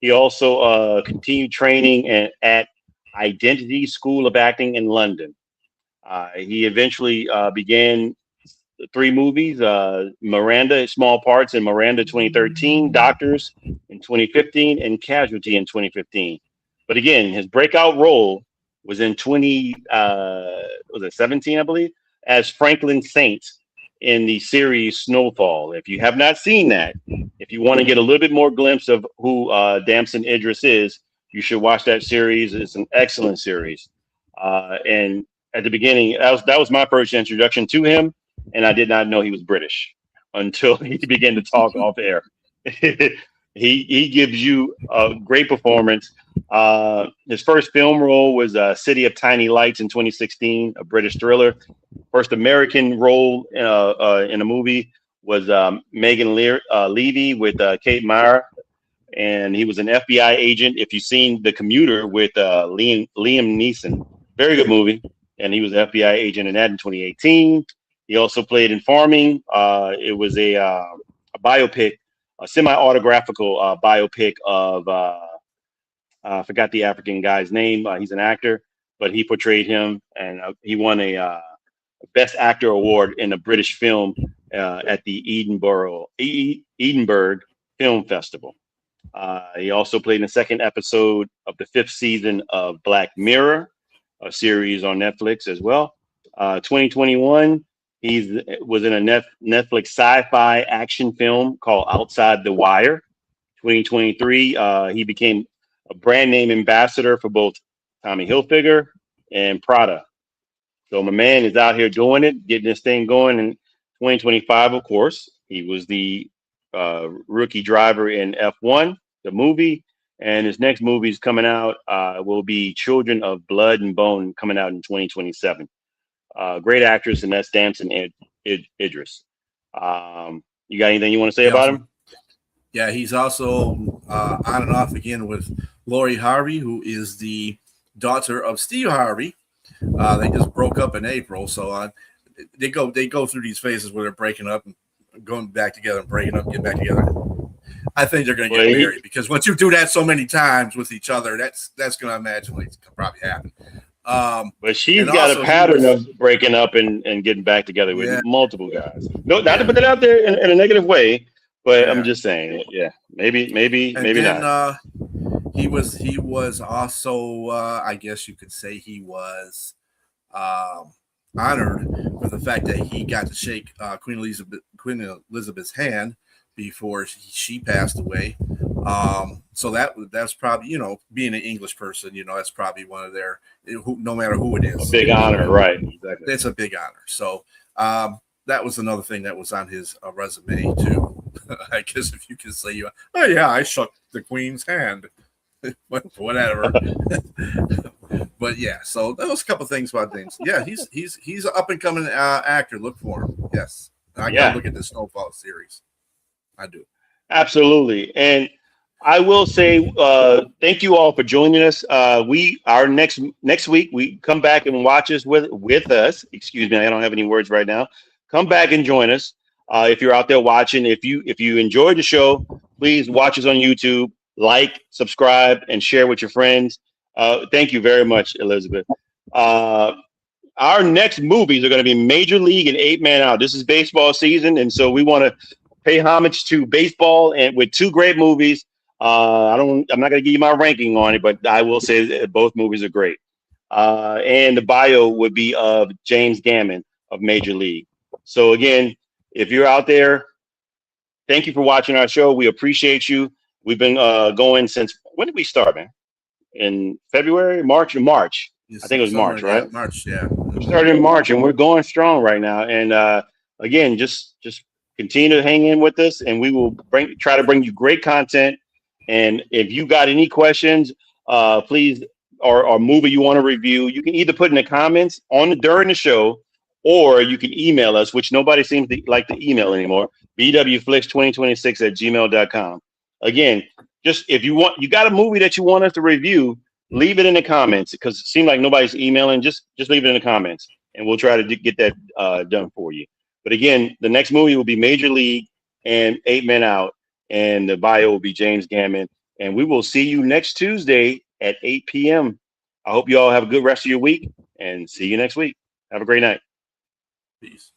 He also continued training at Identity School of Acting in London. He eventually began 3 movies, Miranda, small parts in Miranda 2013, Doctors in 2015, and Casualty in 2015. But again, his breakout role was in 2017, I believe, as Franklin Saint in the series Snowfall. If you have not seen that, if you want to get a little bit more glimpse of who Damson Idris is, you should watch that series. It's an excellent series. And at the beginning, that was my first introduction to him, and I did not know he was British until he began to talk off air. He gives you a great performance. His first film role was City of Tiny Lights in 2016, a British thriller. First American role in a movie was Megan Levy with Kate Mara, and he was an FBI agent. If you've seen The Commuter with Liam Neeson, very good movie, and he was an FBI agent in that in 2018. He also played in Farming. It was a biopic, a semi-autographical biopic of I forgot the African guy's name. He's an actor, but he portrayed him, and he won a Best Actor award in a British film at the Edinburgh Film Festival. He also played in the second episode of the 5th season of Black Mirror, a series on Netflix as well. 2021, he was in a Netflix sci-fi action film called Outside the Wire. 2023, he became a brand name ambassador for both Tommy Hilfiger and Prada. So my man is out here doing it, getting this thing going. In 2025, of course, he was the rookie driver in F1, the movie. And his next movie is coming out, will be Children of Blood and Bone, coming out in 2027. Great actress, and that's Damson Idris. You got anything you want to say about him? Yeah, he's also on and off again with Lori Harvey, who is the daughter of Steve Harvey. They just broke up in April, so they go through these phases where they're breaking up and going back together and breaking up and getting back together. I think they're going to get married, because once you do that so many times with each other, that's going to magically probably happen. But she's got a pattern of breaking up and getting back together with multiple guys. No, not to put that out there in a negative way, but I'm just saying, maybe not. He was also, I guess you could say, he was honored for the fact that he got to shake Queen Elizabeth's hand before she passed away. So that's probably, being an English person, that's probably one of their, no matter who it is, a big honor, right? Exactly. It's a big honor. So that was another thing that was on his resume too. I guess if you can say, I shook the Queen's hand, whatever. But yeah, so that was a couple things about James. Yeah, he's an up and coming actor. Look for him. Yes, I gotta look at the Snowfall series. I do. Absolutely. And I will say thank you all for joining us. Our next week we come back and watch us with us. Excuse me, I don't have any words right now. Come back and join us. If you're out there watching, if you enjoyed the show, please watch us on YouTube, like, subscribe, and share with your friends. Thank you very much, Elizabeth. Our next movies are going to be Major League and 8 Man Out. This is baseball season, and so we want to pay homage to baseball, and with 2 great movies. I'm not going to give you my ranking on it, but I will say that both movies are great. And the bio would be of James Gammon of Major League. So again, if you're out there, thank you for watching our show. We appreciate you. We've been going since, when did we start, man? In February, March. I think it was March, right? March, yeah. We started in March, and we're going strong right now. And again, just continue to hang in with us, and we will try to bring you great content. And if you got any questions, please, or movie you want to review, you can either put in the comments during the show, or you can email us, which nobody seems to like to email anymore, bwflix2026@gmail.com. Again, just if you got a movie that you want us to review, leave it in the comments, because it seems like nobody's emailing. Just leave it in the comments, and we'll try to get that done for you. But again, the next movie will be Major League and 8 Men Out, and the bio will be James Gammon. And we will see you next Tuesday at 8 p.m. I hope you all have a good rest of your week, and see you next week. Have a great night. Peace.